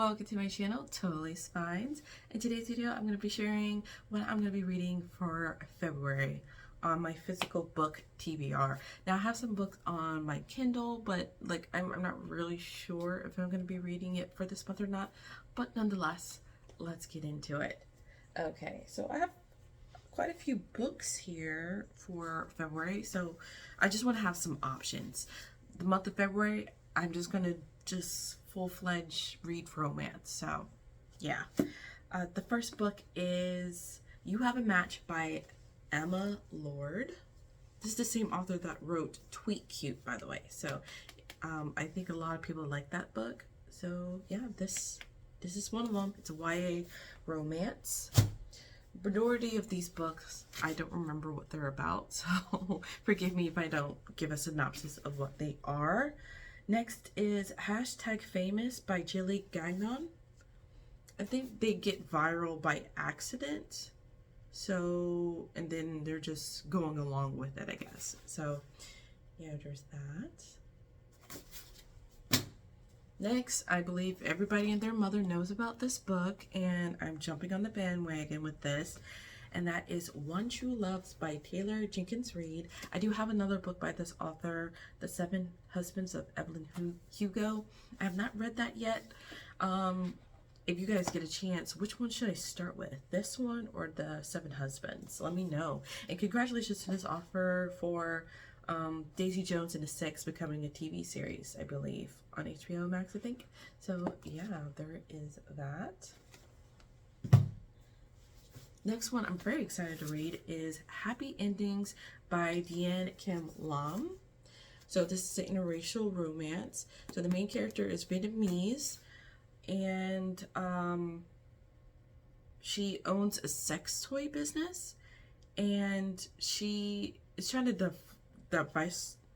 welcome to my channel, Totally Spines. In today's video, I'm going to be sharing what I'm going to be reading for February on my physical book TBR. Now, I have some books on my Kindle, but I'm not really sure if I'm going to be reading it for this month or not. But nonetheless, let's get into it. Okay, so I have quite a few books here for February, so I just want to have some options. The month of February, I'm just going to full-fledged read romance. So yeah, the first book is You Have a Match by Emma Lord. This is the same author that wrote Tweet Cute, by the way. So I think a lot of people like that book. So yeah, this is one of them. It's a YA romance. Majority of these books, I don't remember what they're about, so forgive me if I don't give a synopsis of what they are. Next is #Famous by Jilly Gagnon. I think they get viral by accident. So, and then they're just going along with it, I guess. So, yeah, there's that. Next, I believe everybody and their mother knows about this book, and I'm jumping on the bandwagon with this. And that is One True Loves by Taylor Jenkins Reid. I do have another book by this author, The Seven Husbands of Evelyn Hugo. I have not read that yet. If you guys get a chance, which one should I start with? This one or The Seven Husbands? Let me know. And congratulations to this author for Daisy Jones and the Six becoming a TV series, I believe, on HBO Max, I think. So yeah, there is that. Next one I'm very excited to read is Happy Endings by Deanne Kim Lam. So this is an interracial romance. So the main character is Vietnamese, and she owns a sex toy business, and she is trying to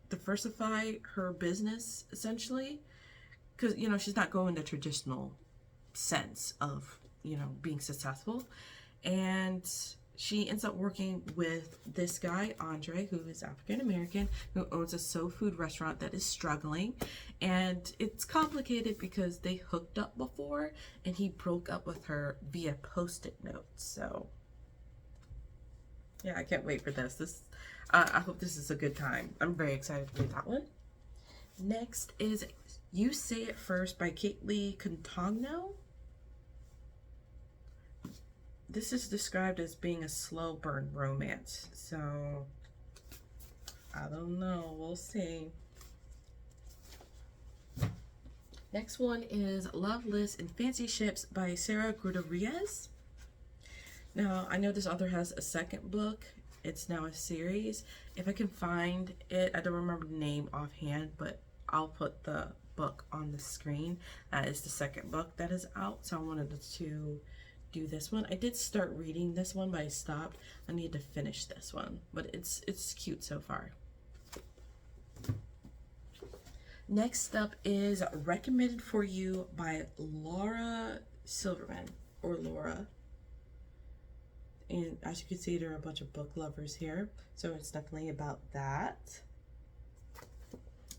diversify her business, essentially, because, you know, she's not going the traditional sense of, you know, being successful. And she ends up working with this guy, Andre, who is African American, who owns a soul food restaurant that is struggling. And it's complicated because they hooked up before, and he broke up with her via post-it notes. So yeah, I can't wait for this. I hope this is a good time. I'm very excited to read that one. Next is You Say It First by Caitlin Contogno. This is described as being a slow burn romance, so I don't know, we'll see. Next one is Love Lists and Fancy Ships by Sarah Gutierrez. Now, I know this author has a second book. It's now a series. If I can find it, I don't remember the name offhand, but I'll put the book on the screen. That is the second book that is out, so I wanted to do this one. I did start reading this one, but I stopped. I need to finish this one, but it's cute so far. Next up is Recommended for You by Laura Silverman, or Laura. And as you can see, there are a bunch of book lovers here, so it's definitely about that.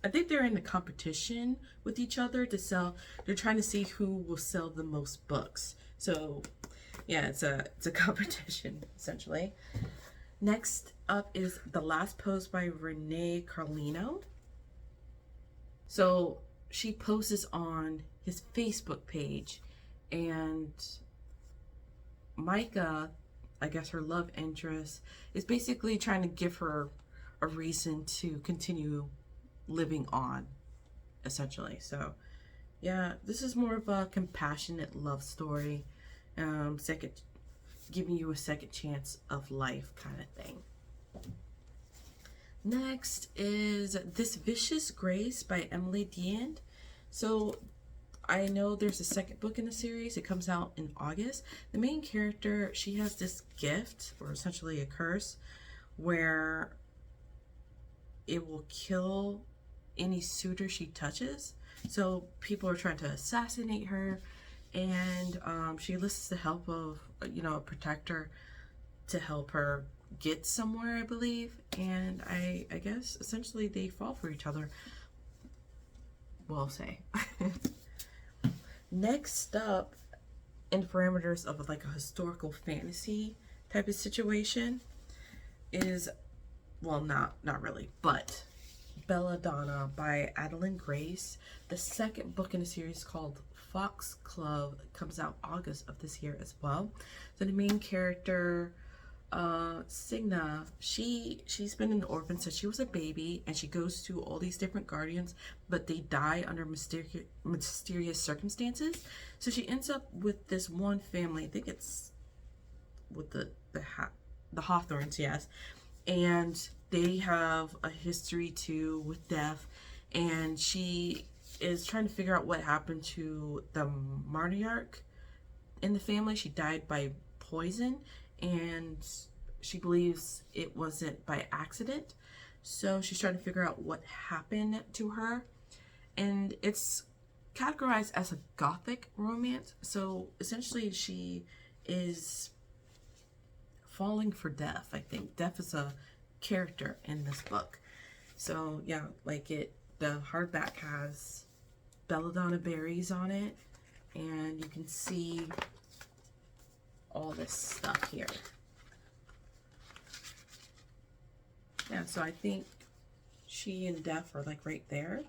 I think they're in a competition with each other to sell. They're trying to see who will sell the most books. So yeah, it's a competition, essentially. Next up is The Last Post by Renee Carlino. So she posts on his Facebook page, and Micah, I guess her love interest, is basically trying to give her a reason to continue living on, essentially. So yeah, this is more of a compassionate love story, giving you a second chance of life kind of thing. Next is This Vicious Grace by Emily Deand. So I know there's a second book in the series. It comes out in August. The main character, she has this gift, or essentially a curse, where it will kill any suitor she touches. So people are trying to assassinate her, and she enlists the help of, you know, a protector to help her get somewhere, I believe. And I guess essentially they fall for each other, we'll say. Next up, in parameters of like a historical fantasy type of situation, is, well, not really, but Belladonna by Adeline Grace. The second book in a series called Fox Club comes out August of this year as well. So the main character, Signa, she's been an orphan since she was a baby, and she goes to all these different guardians, but they die under mysterious circumstances. So she ends up with this one family. I think it's with the Hawthorns, yes, and they have a history too with death, and she is trying to figure out what happened to the matriarch in the family. She died by poison, and she believes it wasn't by accident. So she's trying to figure out what happened to her, and it's categorized as a gothic romance. So essentially she is falling for death. I think death is a character in this book. So yeah, like the hardback has belladonna berries on it, and you can see all this stuff here. Yeah, so I think she and death are like right there.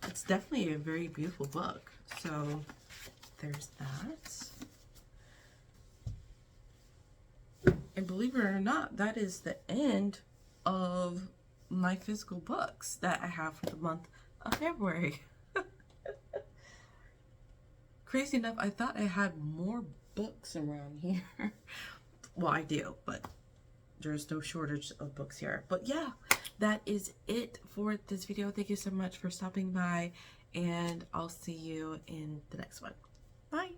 It's definitely a very beautiful book. So there's that. And believe it or not, that is the end of my physical books that I have for the month of February. Crazy enough, I thought I had more books around here. Well, I do, but there's no shortage of books here. But yeah, that is it for this video. Thank you so much for stopping by, and I'll see you in the next one. Bye.